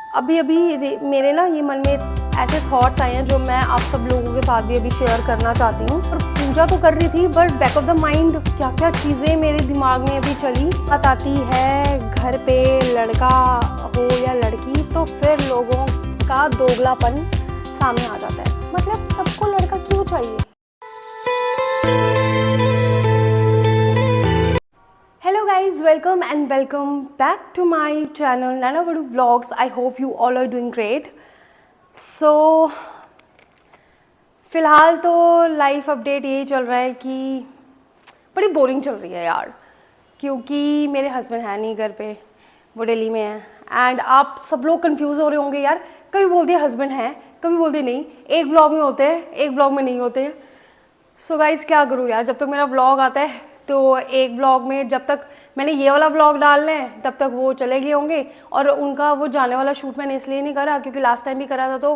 अभी अभी मेरे ना ये मन में ऐसे थॉट्स आए हैं जो मैं आप सब लोगों के साथ भी अभी शेयर करना चाहती हूँ। और पूजा तो कर रही थी but back of the mind क्या क्या चीज़ें मेरे दिमाग में अभी चली। बात आती है घर पे लड़का हो या लड़की तो फिर लोगों का दोगलापन सामने आ जाता है। मतलब सबको लड़का क्यों चाहिए। Hello guys, welcome and welcome back to my channel Nana Vadu Vlogs. I hope you all are doing great. So फ़िलहाल तो लाइफ अपडेट यही चल रहा है कि बड़ी बोरिंग चल रही है यार, क्योंकि मेरे हस्बैंड हैं नहीं घर पे, वो दिल्ली में हैं। एंड आप सब लोग कंफ्यूज हो रहे होंगे यार, कभी बोलते हैं हस्बैंड हैं, कभी बोलते नहीं, एक ब्लॉग में होते हैं एक ब्लॉग में नहीं होते हैं। सो गाइज क्या करूँ यार, जब तक मेरा व्लॉग आता है तो एक व्लॉग में जब तक मैंने ये वाला व्लॉग डालना है तब तक वो चले गए होंगे। और उनका वो जाने वाला शूट मैंने इसलिए नहीं करा क्योंकि लास्ट टाइम भी करा था तो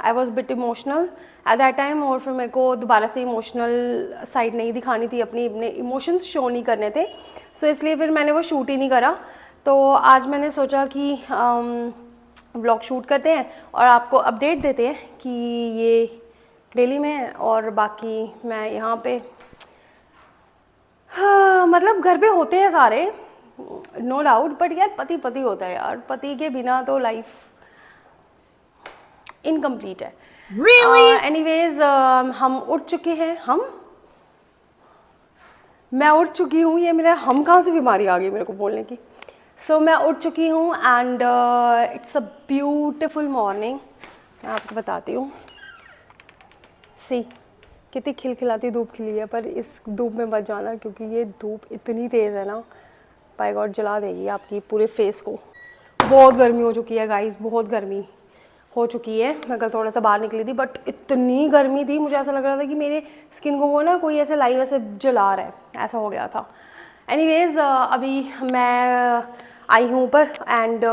I was bit emotional at that time, और फिर मेरे को दोबारा से इमोशनल साइड नहीं दिखानी थी, अपने इमोशंस शो नहीं करने थे। सो इसलिए फिर मैंने वो शूट ही नहीं करा। तो आज मैंने सोचा कि व्लॉग शूट करते हैं और आपको अपडेट देते हैं कि ये दिल्ली में है और बाकी मैं यहाँ पे। हाँ, मतलब घर पे होते हैं सारे, नो डाउट, बट यार पति पति होता है यार, पति के बिना तो लाइफ इनकम्प्लीट है। एनीवेज हम उठ चुके हैं, मैं उठ चुकी हूँ। ये मेरा हम कहाँ से बीमारी आ गई मेरे को बोलने की। सो मैं उठ चुकी हूँ and it's a beautiful morning. मैं आपको बताती हूँ, सी कितनी खिलखिलाती धूप खिली है, पर इस धूप में बच जाना क्योंकि ये धूप इतनी तेज़ है ना, बाय गॉड जला देगी आपकी पूरे फेस को। बहुत गर्मी हो चुकी है गाइस, बहुत गर्मी हो चुकी है। मैं कल थोड़ा सा बाहर निकली थी बट इतनी गर्मी थी, मुझे ऐसा लग रहा था कि मेरे स्किन को वो ना कोई ऐसे लाइव ऐसे जला रहा है, ऐसा हो गया था। एनीवेज अभी मैं आई हूँ ऊपर एंड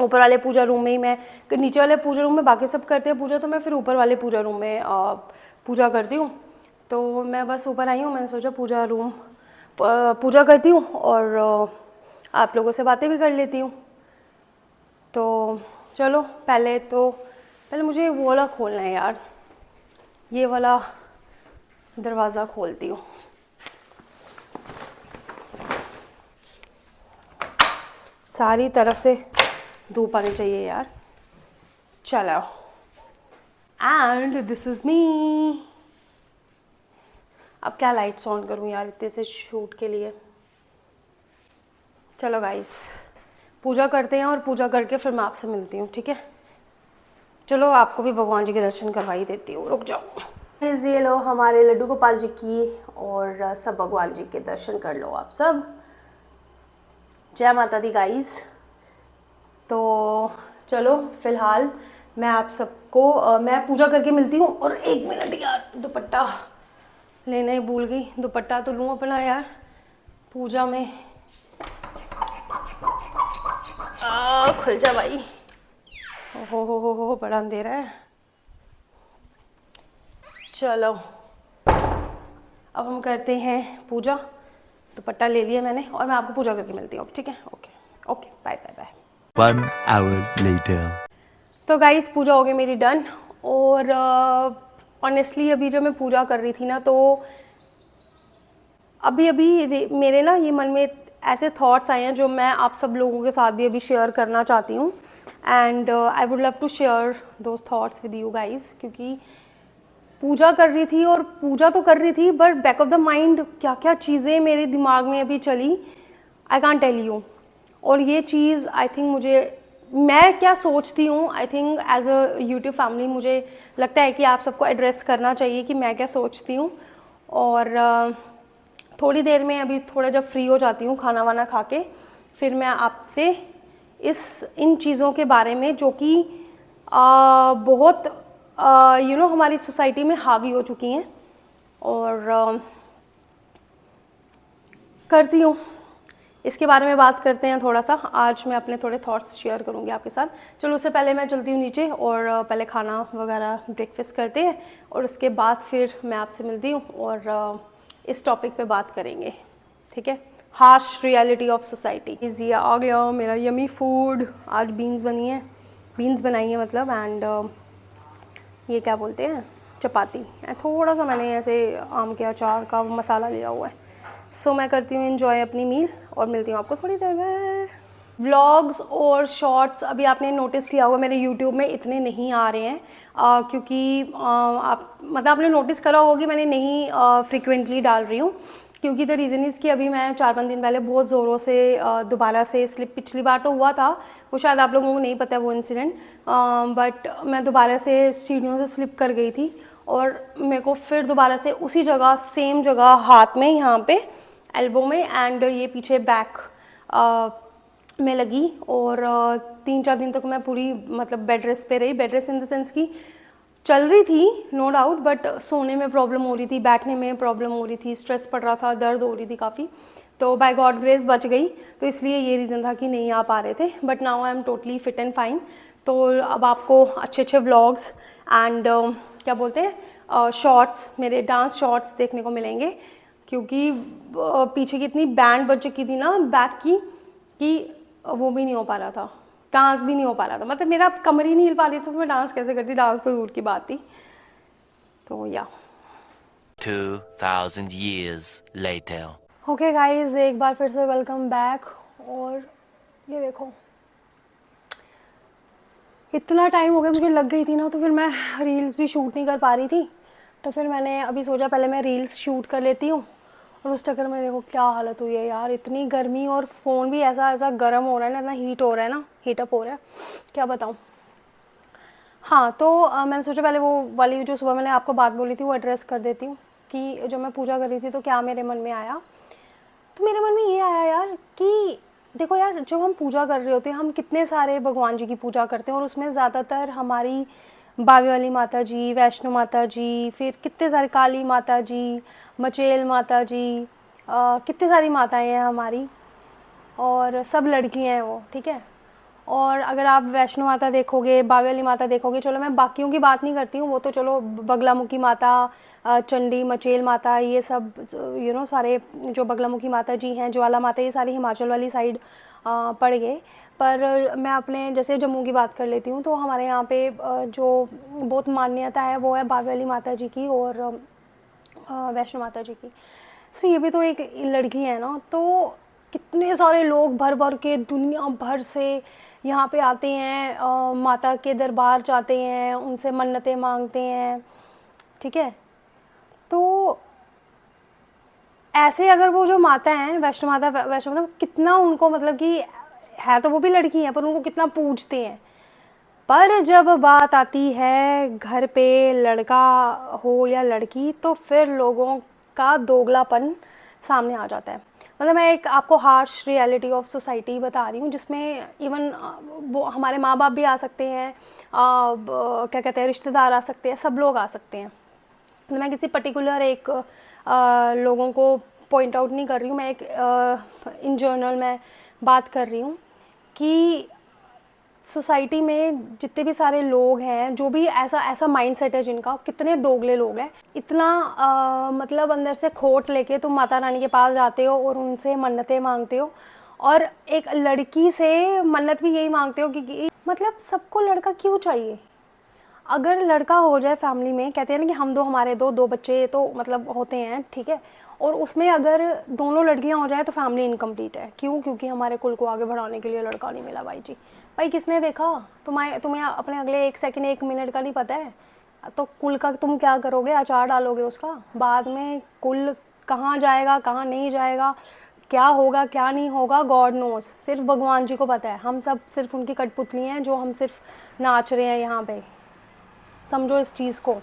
ऊपर वाले पूजा रूम में ही, मैं नीचे वाले पूजा रूम में बाकी सब करते हैं पूजा, तो मैं फिर ऊपर वाले पूजा रूम में पूजा करती हूँ। तो मैं बस ऊपर आई हूँ, मैंने सोचा पूजा करती हूँ और आप लोगों से बातें भी कर लेती हूँ। तो चलो पहले मुझे वो वाला खोलना है यार, ये वाला दरवाज़ा खोलती हूँ। सारी तरफ से धूप आनी चाहिए यार। चलो, एंड दिस इज़ मी। अब क्या लाइट्स ऑन करूँ यार इतने से शूट के लिए। चलो गाइस, पूजा करते हैं और पूजा करके फिर मैं आपसे मिलती हूँ, ठीक है। चलो आपको भी भगवान जी के दर्शन करवा ही देती हूँ, रुक जाओ। ये लो हमारे लड्डू गोपाल जी की, और सब भगवान जी के दर्शन कर लो आप सब। जय माता दी गाइस। तो चलो फिलहाल मैं आप सबको मैं पूजा करके मिलती हूँ। और एक मिनट यार, दुपट्टा लेना ही भूल गई, दुपट्टा तो लूँ अपना यार पूजा में। खुल जा भाई, हो बड़ा अंधेरा है। चलो अब हम करते हैं पूजा। दुपट्टा ले लिया मैंने और मैं आपको पूजा करके मिलती हूँ, ठीक है। Okay bye bye bye. 1 hour later. तो गाइस पूजा हो गई मेरी डन। और ऑनेस्टली अभी जब मैं पूजा कर रही थी ना, तो अभी अभी मेरे ना ये मन में ऐसे थॉट्स आए हैं जो मैं आप सब लोगों के साथ भी अभी शेयर करना चाहती हूँ। And I would love to share those thoughts with you guys, क्योंकि पूजा कर रही थी और पूजा तो कर रही थी but back of the mind क्या क्या चीज़ें मेरे दिमाग में अभी चली, आई कांट टेल यू। और ये चीज़ आई थिंक मैं क्या सोचती हूँ, I think as a YouTube family मुझे लगता है कि आप सबको एड्रेस करना चाहिए कि मैं क्या सोचती हूँ। और थोड़ी देर में अभी थोड़ा जब फ्री हो जाती हूँ खाना वाना खा के, फिर मैं आपसे इन चीज़ों के बारे में जो कि बहुत हमारी सोसाइटी में हावी हो चुकी हैं और करती हूँ, इसके बारे में बात करते हैं थोड़ा सा। आज मैं अपने थोड़े थॉट्स शेयर करूँगी आपके साथ। चलो उससे पहले मैं चलती हूँ नीचे और पहले खाना वगैरह ब्रेकफास्ट करते हैं और उसके बाद फिर मैं आपसे मिलती हूँ और इस टॉपिक पे बात करेंगे, ठीक है। Harsh reality of society. ये आ गया मेरा यमी फूड। आज बीन्स बनी है, बीन्स बनाई है मतलब, एंड ये क्या बोलते हैं, चपाती। थोड़ा सा मैंने ऐसे आम के अचार का मसाला लिया हुआ है। सो मैं करती हूँ एंजॉय अपनी मील और मिलती हूँ आपको थोड़ी देर में। व्लॉग्स और शॉर्ट्स अभी आपने नोटिस किया होगा मेरे यूट्यूब में इतने नहीं आ रहे हैं, क्योंकि आप मतलब आपने नोटिस करा होगा कि मैंने नहीं फ्रिक्वेंटली डाल रही हूँ, क्योंकि द रीज़न इज़ कि अभी मैं 4-5 दिन पहले बहुत ज़ोरों से दोबारा से स्लिप, पिछली बार तो हुआ था वो, शायद आप लोगों को नहीं पता है वो इंसिडेंट, बट मैं दोबारा से सीढ़ियों से स्लिप कर गई थी और मेरे को फिर दोबारा से उसी जगह, सेम जगह, हाथ में यहाँ पे एल्बो में एंड ये पीछे बैक में लगी। और 3-4 दिन तक मैं पूरी मतलब बेड रेस्ट पे रही। Bed rest in the sense की चल रही थी नो डाउट, बट सोने में प्रॉब्लम हो रही थी, बैठने में प्रॉब्लम हो रही थी, स्ट्रेस पड़ रहा था, दर्द हो रही थी काफ़ी। तो बाय गॉड ग्रेस बच गई, तो इसलिए ये रीज़न था कि नहीं आ पा रहे थे। But now I am totally fit and fine. तो अब आपको अच्छे अच्छे व्लॉग्स एंड क्या बोलते हैं शॉर्ट्स, मेरे डांस शॉर्ट्स देखने को मिलेंगे, क्योंकि पीछे की इतनी बैंड बज चुकी थी ना बैक की कि वो भी नहीं हो पा रहा था, डांस भी नहीं हो पा रहा था। मतलब मेरा कमर ही नहीं हिल पा रही थी, तो मैं डांस कैसे करती, डांस तो दूर की बात थी। तो या 2000 years later. ओके गाइज, एक बार फिर से वेलकम बैक। और ये देखो इतना टाइम हो गया, मुझे लग गई थी ना, तो फिर मैं रील्स भी शूट नहीं कर पा रही थी। तो फिर मैंने अभी सोचा पहले मैं रील्स शूट कर लेती हूँ, और उस चक्कर में देखो क्या हालत हुई है यार, इतनी गर्मी, और फ़ोन भी ऐसा ऐसा गर्म हो रहा है ना, इतना हीट हो रहा है ना, हीटअप हो रहा है, क्या बताऊँ। हाँ, तो मैंने सोचा पहले वो वाली जो सुबह मैंने आपको बात बोली थी वो एड्रेस कर देती हूँ, कि जब मैं पूजा कर रही थी तो क्या मेरे मन में आया। तो मेरे मन में ये आया यार कि देखो यार, जब हम पूजा कर रहे होते हैं, हम कितने सारे भगवान जी की पूजा करते हैं, और उसमें ज़्यादातर हमारी बावे वाली माता जी, वैष्णो माता जी, फिर कितने सारे काली माता जी, मचेल माता जी, कितनी सारी माताएं हैं हमारी, और सब लड़कियां हैं वो, ठीक है। और अगर आप वैष्णो माता देखोगे, बावे वाली माता देखोगे, चलो मैं बाकियों की बात नहीं करती हूँ, वो तो चलो बगलामुखी माता, चंडी, मचेल माता, ये सब सारे जो बगलामुखी माता जी हैं, ज्वाला माता, ये सारी हिमाचल वाली साइड पड़ गए। पर मैं अपने जैसे जम्मू की बात कर लेती हूँ, तो हमारे यहाँ पे जो बहुत मान्यता है वो है बावे वाली माता जी की और वैष्णो माता जी की। सो ये भी तो एक लड़की है ना, तो कितने सारे लोग भर भर के दुनिया भर से यहाँ पे आते हैं, माता के दरबार जाते हैं, उनसे मन्नतें मांगते हैं, ठीक है। तो ऐसे अगर वो जो माता हैं, वैष्णो माता कितना उनको मतलब कि है तो वो भी लड़की हैं, पर उनको कितना पूजते हैं। पर जब बात आती है घर पे लड़का हो या लड़की, तो फिर लोगों का दोगलापन सामने आ जाता है। मतलब मैं एक आपको हार्श रियलिटी ऑफ सोसाइटी बता रही हूँ, जिसमें इवन वो हमारे माँ बाप भी आ सकते हैं, क्या कहते हैं, रिश्तेदार आ सकते हैं, सब लोग आ सकते हैं। तो मैं किसी पर्टिकुलर एक लोगों को पॉइंट आउट नहीं कर रही हूँ, मैं एक इन जनरल मैं बात कर रही हूँ कि सोसाइटी में जितने भी सारे लोग हैं, जो भी ऐसा माइंडसेट है जिनका, कितने दोगले लोग हैं। इतना मतलब अंदर से खोट लेके तुम माता रानी के पास जाते हो और उनसे मन्नतें मांगते हो, और एक लड़की से मन्नत भी यही मांगते हो कि मतलब सबको लड़का क्यों चाहिए। अगर लड़का हो जाए फैमिली में, कहते हैं ना कि हम दो हमारे दो बच्चे तो मतलब होते हैं, ठीक है, और उसमें अगर दोनों लड़कियां हो जाए तो फैमिली इनकम्प्लीट है। क्यों? क्योंकि हमारे कुल को आगे बढ़ाने के लिए लड़का नहीं मिला भाई जी। भाई किसने देखा? तुम्हें अपने अगले 1 सेकंड 1 मिनट का नहीं पता है, तो कुल का तुम क्या करोगे? अचार डालोगे उसका, बाद में कुल कहाँ जाएगा कहाँ नहीं जाएगा, क्या होगा क्या नहीं होगा, गॉड नोस, सिर्फ भगवान जी को पता है। हम सब सिर्फ उनकी कठपुतली हैं जो हम सिर्फ नाच रहे हैं यहाँ पे, समझो इस चीज़ को।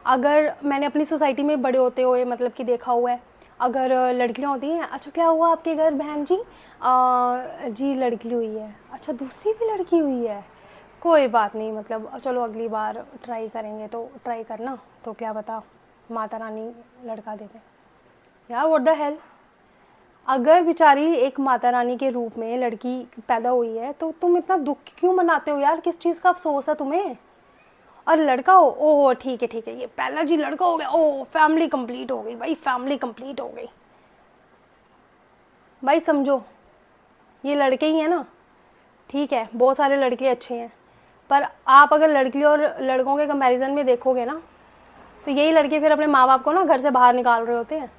अगर मैंने अपनी सोसाइटी में बड़े होते हुए मतलब कि देखा हुआ है, अगर लड़कियां होती हैं, अच्छा क्या हुआ आपके घर बहन जी? जी लड़की हुई है। अच्छा दूसरी भी लड़की हुई है, कोई बात नहीं, मतलब चलो अगली बार ट्राई करेंगे, तो ट्राई करना, तो क्या पता माता रानी लड़का दे दें। यार व्हाट द हेल। अगर बेचारी एक माता रानी के रूप में लड़की पैदा हुई है, तो तुम इतना दुख क्यों मनाते हो यार? किस चीज़ का अफसोस है तुम्हें? और लड़का हो, ओह ठीक है, ये पहला जी लड़का हो गया, ओह फैमिली कंप्लीट हो गई भाई, फैमिली कंप्लीट हो गई। भाई समझो, ये लड़के ही हैं ना, ठीक है, बहुत सारे लड़के अच्छे हैं, पर आप अगर लड़की और लड़कों के कंपैरिजन में देखोगे ना, तो यही लड़के फिर अपने माँ बाप को ना घर से बाहर निकाल रहे होते हैं।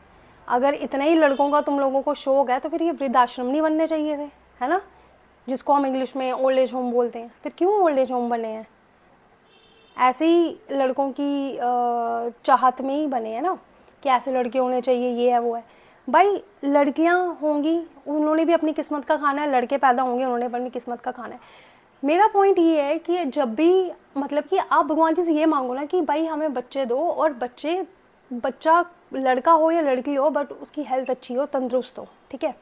अगर इतने ही लड़कों का तुम लोगों को शौक है तो फिर ये वृद्धाश्रम नहीं बनने चाहिए थे, है ना, जिसको हम इंग्लिश में ओल्ड एज होम बोलते हैं। फिर क्यों ओल्ड एज होम बने हैं? ऐसे ही लड़कों की चाहत में ही बने हैं ना, कि ऐसे लड़के होने चाहिए, ये है वो है। भाई लड़कियां होंगी, उन्होंने भी अपनी किस्मत का खाना है, लड़के पैदा होंगे, उन्होंने भी अपनी किस्मत का खाना है। मेरा पॉइंट ये है कि जब भी मतलब कि आप भगवान जी से ये मांगो ना कि भाई हमें बच्चे दो, और बच्चा लड़का हो या लड़की हो, बट उसकी हेल्थ अच्छी हो, तंदुरुस्त हो, ठीक है।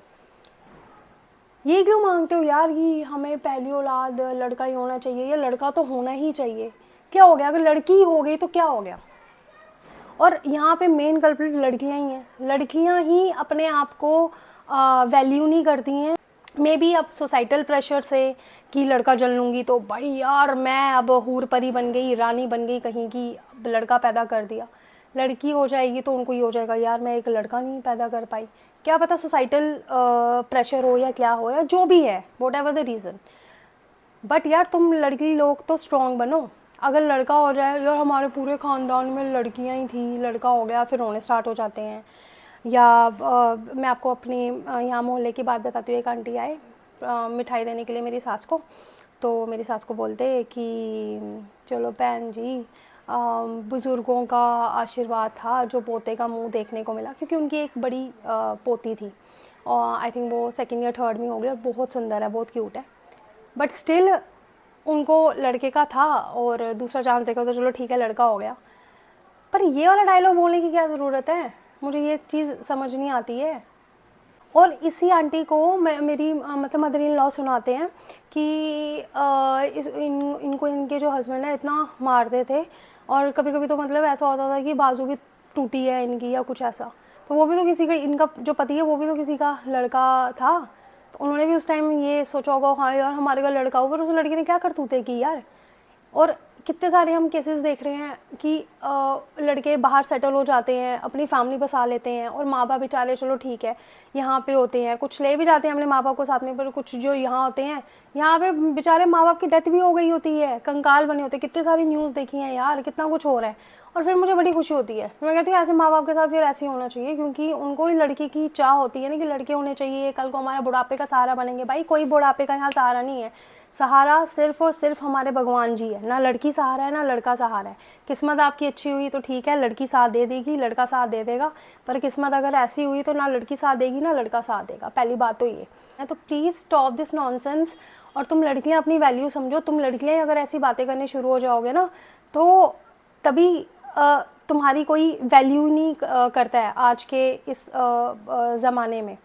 ये क्यों मांगते हो यार कि हमें पहली औलाद लड़का ही होना चाहिए, या लड़का तो होना ही चाहिए? क्या हो गया अगर लड़की ही हो गई तो क्या हो गया? और यहाँ पे मेन कल्प्रिट लड़कियाँ ही हैं। लड़कियाँ ही अपने आप को वैल्यू नहीं करती हैं। मे बी अब सोसाइटल प्रेशर से कि लड़का जल लूँगी तो भाई यार मैं अब हूर परी बन गई, रानी बन गई कहीं की, लड़का पैदा कर दिया। लड़की हो जाएगी तो उनको ये हो जाएगा यार मैं एक लड़का नहीं पैदा कर पाई। क्या पता सोसाइटल प्रेशर हो या क्या हो या जो भी है, what ever the reason, but यार तुम लड़की लोग तो स्ट्रॉन्ग बनो। अगर लड़का हो जाए, यार हमारे पूरे ख़ानदान में लड़कियां ही थी, लड़का हो गया, फिर रोने स्टार्ट हो जाते हैं। या मैं आपको अपनी यहाँ मोहल्ले की बात बताती हूँ। एक आंटी आए मिठाई देने के लिए मेरी सास को, तो मेरी सास को बोलते कि चलो बहन जी, बुज़ुर्गों का आशीर्वाद था जो पोते का मुंह देखने को मिला, क्योंकि उनकी एक बड़ी पोती थी, और आई थिंक वो सेकेंड या थर्ड में हो गई, और बहुत सुंदर है, बहुत क्यूट है, बट स्टिल उनको लड़के का था, और दूसरा चांस देखा तो चलो ठीक है लड़का हो गया। पर ये वाला डायलॉग बोलने की क्या ज़रूरत है? मुझे ये चीज़ समझ नहीं आती है। और इसी आंटी को मेरी मतलब मदर इन लॉ सुनाते हैं कि इनको इनके जो हस्बैंड है इतना मारते थे, और कभी कभी तो मतलब ऐसा होता था कि बाजू भी टूटी है इनकी या कुछ ऐसा। तो वो भी तो किसी का, इनका जो पति है वो भी तो किसी का लड़का था, तो उन्होंने भी उस टाइम ये सोचा होगा हाँ यार हमारे का लड़का हो, पर उस लड़की ने क्या करतूतें की यार। और कितने सारे हम केसेस देख रहे हैं कि लड़के बाहर सेटल हो जाते हैं, अपनी फैमिली बसा लेते हैं, और माँ बाप बेचारे चलो ठीक है यहाँ पे होते हैं, कुछ ले भी जाते हैं अपने माँ बाप को साथ में, पर कुछ जो यहाँ होते हैं, यहाँ पे बेचारे माँ बाप की डेथ भी हो गई होती है, कंकाल बने होते हैं। कितने सारी न्यूज़ देखी हैं यार, कितना कुछ हो रहा है। और फिर मुझे बड़ी खुशी होती है, मैं कहती हूँ ऐसे माँ बाप के साथ फिर ऐसे ही होना चाहिए, क्योंकि उनको ही लड़की की चाह होती है ना कि लड़के होने चाहिए, कल को हमारा बुढ़ापे का सहारा बनेंगे। भाई कोई बुढ़ापे का यहाँ सहारा नहीं है, सहारा सिर्फ और सिर्फ हमारे भगवान जी है। ना लड़की सहारा है ना लड़का सहारा है। किस्मत आपकी अच्छी हुई तो ठीक है, लड़की साथ दे देगी, लड़का साथ दे देगा, पर किस्मत अगर ऐसी हुई तो ना लड़की साथ देगी ना लड़का साथ देगा। पहली बात तो ये है। तो प्लीज़ स्टॉप दिस नॉनसेंस, और तुम लड़कियां अपनी वैल्यू समझो। तुम लड़कियां अगर ऐसी बातें करने शुरू हो जाओगे ना, तो तभी तुम्हारी कोई वैल्यू नहीं करता है आज के इस ज़माने में।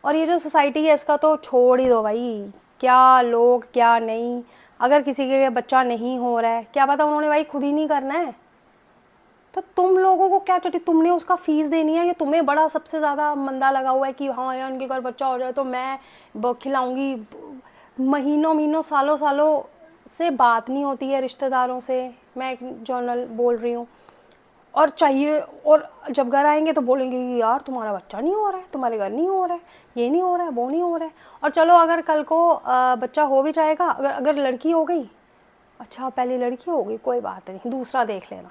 और ये जो सोसाइटी है इसका तो छोड़ ही दो भाई, क्या लोग क्या नहीं। अगर किसी के बच्चा नहीं हो रहा है, क्या पता उन्होंने भाई खुद ही नहीं करना है, तो तुम लोगों को क्या चाहिए? तुमने उसका फीस देनी है, या तुम्हें बड़ा सबसे ज़्यादा मंदा लगा हुआ है कि हाँ यार उनके घर बच्चा हो जाए तो मैं खिलाऊंगी। महीनों महीनों सालों सालों से बात नहीं होती है रिश्तेदारों से, मैं एक जर्नल बोल रही हूँ, और चाहिए, और जब घर आएंगे तो बोलेंगे कि यार तुम्हारा बच्चा नहीं हो रहा है, तुम्हारे घर नहीं हो रहा है, ये नहीं हो रहा है, वो नहीं हो रहा है। और चलो अगर कल को बच्चा हो भी जाएगा, अगर लड़की हो गई, अच्छा पहली लड़की हो गई कोई बात नहीं, दूसरा देख लेना।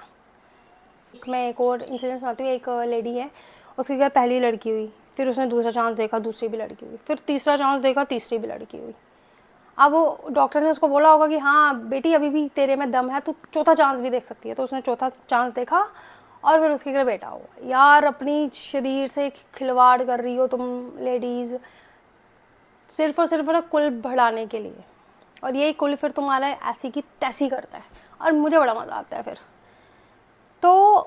मैं एक और इंसिडेंट सुनाती हूँ। एक लेडी है, उसके घर पहली लड़की हुई, फिर उसने दूसरा चांस देखा, दूसरी भी लड़की हुई, फिर तीसरा चांस देखा, तीसरी भी लड़की हुई। अब वो डॉक्टर ने उसको बोला होगा कि हाँ बेटी अभी भी तेरे में दम है, तू चौथा चांस भी देख सकती है, तो उसने चौथा चांस देखा, और फिर उसके घर बेटा हुआ। यार अपनी शरीर से खिलवाड़ कर रही हो तुम लेडीज़, सिर्फ और सिर्फ ना कुल बढ़ाने के लिए, और यही कुल फिर तुम्हारा ऐसी की तैसी करता है, और मुझे बड़ा मज़ा आता है फिर। तो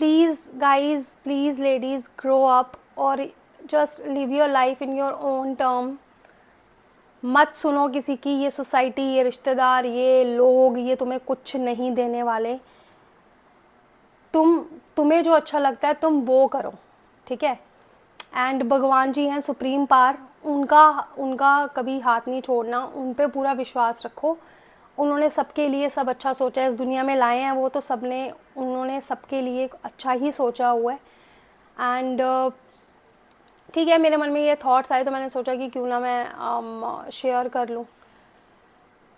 please guys, please ladies, grow up और just live your life in your own term. मत सुनो किसी की, ये सोसाइटी, ये रिश्तेदार, ये लोग, ये तुम्हें कुछ नहीं देने वाले। तुम्हें जो अच्छा लगता है तुम वो करो, ठीक है। एंड भगवान जी हैं सुप्रीम पावर, उनका कभी हाथ नहीं छोड़ना, उन पे पूरा विश्वास रखो। उन्होंने सबके लिए सब अच्छा सोचा है, इस दुनिया में लाए हैं वो, तो उन्होंने सबके लिए अच्छा ही सोचा हुआ है। एंड ठीक है, मेरे मन में ये थॉट्स आए तो मैंने सोचा कि क्यों ना मैं शेयर कर लूँ,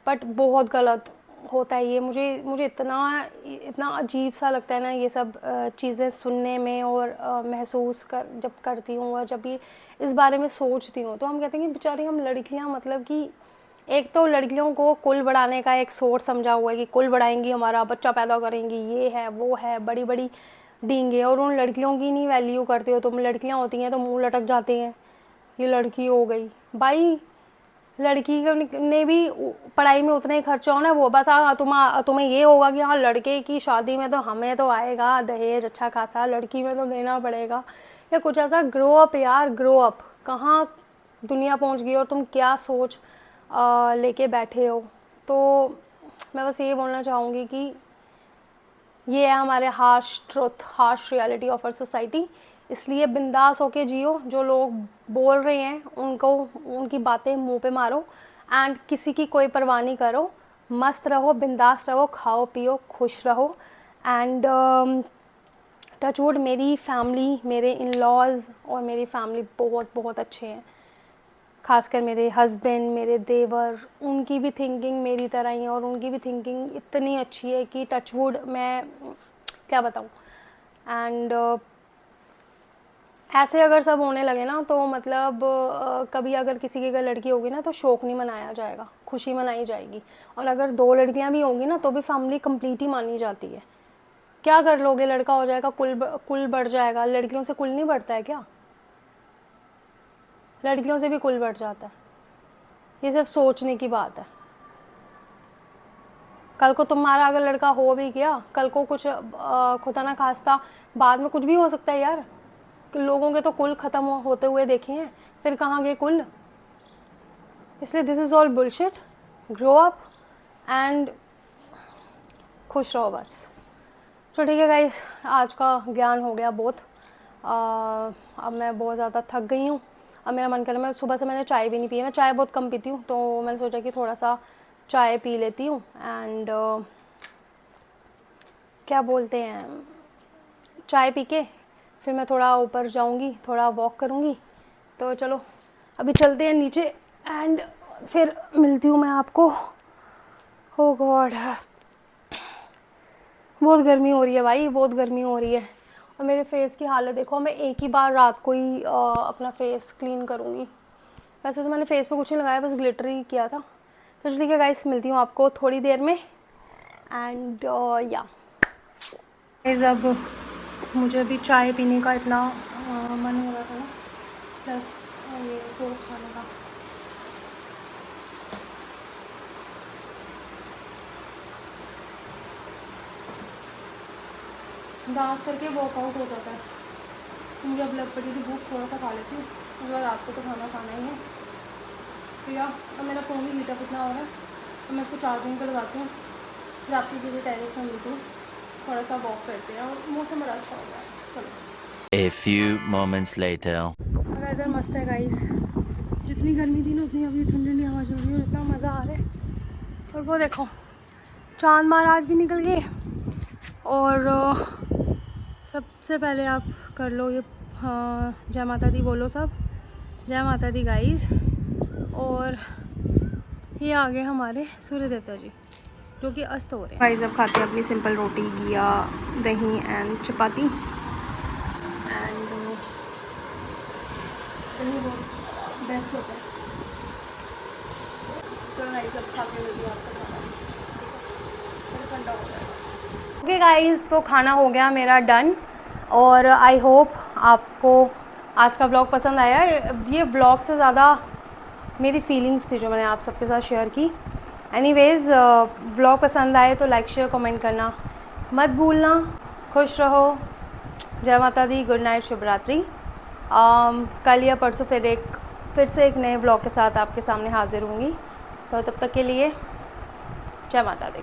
बट बहुत गलत होता है ये। मुझे इतना अजीब सा लगता है ना ये सब चीज़ें सुनने में, और महसूस जब करती हूँ और जब भी इस बारे में सोचती हूँ, तो हम कहते हैं कि बेचारी हम लड़कियाँ, मतलब कि एक तो लड़कियों को कुल बढ़ाने का एक सोर्स समझा हुआ है कि कुल बढ़ाएंगी, हमारा बच्चा पैदा करेंगी, ये है वो है, बड़ी बड़ी डींगे, और उन लड़कियों की नहीं वैल्यू करते हो तुम। लड़कियाँ होती हैं तो मुँह लटक जाते हैं, ये लड़की हो गई भाई। लड़की ने भी पढ़ाई में उतना ही खर्चा होना है, वो बस तुम्हें ये होगा कि हाँ लड़के की शादी में तो हमें तो आएगा दहेज अच्छा खासा, लड़की में तो देना पड़ेगा या कुछ ऐसा। ग्रो अप यार, ग्रो अप। कहाँ दुनिया पहुंच गई और तुम क्या सोच लेके बैठे हो। तो मैं बस ये बोलना चाहूँगी कि ये है हमारे harsh truth, harsh reality of our society. इसलिए बिंदास होके जियो, जो लोग बोल रहे हैं उनकी बातें मुंह पे मारो, एंड किसी की कोई परवाह नहीं करो। मस्त रहो, बिंदास रहो, खाओ पियो, खुश रहो। एंड टचवुड मेरी फैमिली, मेरे इन लॉज और मेरी फैमिली बहुत बहुत अच्छे हैं। खासकर मेरे हस्बैंड, मेरे देवर, उनकी भी थिंकिंग मेरी तरह ही है, और उनकी भी थिंकिंग इतनी अच्छी है कि टचवुड मैं क्या बताऊँ। एंड ऐसे अगर सब होने लगे ना तो मतलब कभी अगर किसी के घर लड़की होगी ना तो शौक नहीं मनाया जाएगा, खुशी मनाई जाएगी। और अगर 2 लड़कियां भी होंगी ना तो भी फैमिली कंप्लीट ही मानी जाती है। क्या कर लोगे, लड़का हो जाएगा, कुल बढ़ जाएगा। लड़कियों से कुल नहीं बढ़ता है क्या? लड़कियों से भी कुल बढ़ जाता है। ये सिर्फ सोचने की बात है। कल को तुम्हारा अगर लड़का हो भी गया, कल को कुछ खुदा ना खास्ता बाद में कुछ भी हो सकता है यार। लोगों के तो कुल ख़त्म होते हुए देखे हैं, फिर कहाँ गए कुल। इसलिए this is all bullshit. Grow up and खुश रहो बस। तो ठीक है गाइस, आज का ज्ञान हो गया बहुत। अब मैं बहुत ज़्यादा थक गई हूँ। अब मेरा मन कर रहा है, मैं सुबह से मैंने चाय भी नहीं पी है। मैं चाय बहुत कम पीती हूँ, तो मैंने सोचा कि थोड़ा सा चाय पी लेती हूँ। एंड क्या बोलते हैं, चाय पी के फिर मैं थोड़ा ऊपर जाऊंगी, थोड़ा वॉक करूंगी। तो चलो अभी चलते हैं नीचे, एंड फिर मिलती हूँ मैं आपको। ओ गॉड, बहुत गर्मी हो रही है भाई, बहुत गर्मी हो रही है। और मेरे फेस की हालत देखो। मैं एक ही बार रात को ही अपना फेस क्लीन करूँगी। वैसे तो मैंने फेस पे कुछ नहीं लगाया, बस ग्लिटर ही किया था। तो ठीक है गाइस, मिलती हूँ आपको थोड़ी देर में। एंड या अब मुझे अभी चाय पीने का इतना मन हो रहा था ना, प्लस ये टोस्ट खाने का। डांस करके वर्कआउट हो जाता है। मुझे अब लग पड़ी थी भूख, थोड़ा सा खा लेती हूँ, क्योंकि रात को तो खाना खाना ही है। तो यार अब मेरा फ़ोन भी हीटअप इतना हो रहा है, तो मैं इसको चार्जिंग पर लगाती हूँ, फिर आपसे सीधे टेरेस में मिलती हूँ। थोड़ा सा वॉक करते हैं, और मौसम बड़ा अच्छा हो गया है। चलो। A few moments later. Weather मस्त है गाइस। जितनी गर्मी थी ना उतनी अभी ठंडी ठंडी हवा चल रही है, इतना मज़ा आ रहा है। और वो देखो, चांद महाराज भी निकल गए। और सबसे पहले आप कर लो ये जय माता दी बोलो सब, जय माता दी गाइस। और ये आ गए हमारे सूर्य देवता जी, जो कि अस्त हो रहे हैं। गाइस अब खाते हैं अपनी सिंपल रोटी, घिया, दही एंड चपाती। एंड दही बहुत बेस्ट होता है। तो गाइस अब खा के मिलती हूँ आपसे खाना, ठंडा हो जाएगा। ओके गाइस, तो खाना हो गया मेरा डन। और आई होप आपको आज का व्लॉग पसंद आया। ये व्लॉग से ज़्यादा मेरी फीलिंग्स थी जो मैंने आप सबके साथ शेयर की। एनीवेज़, व्लॉग पसंद आए तो लाइक शेयर कमेंट करना मत भूलना। खुश रहो, जय माता दी, गुड नाइट, शुभ रात्रि। कल या परसों फिर से एक नए व्लॉग के साथ आपके सामने हाजिर होंगी। तो तब तक के लिए जय माता दी।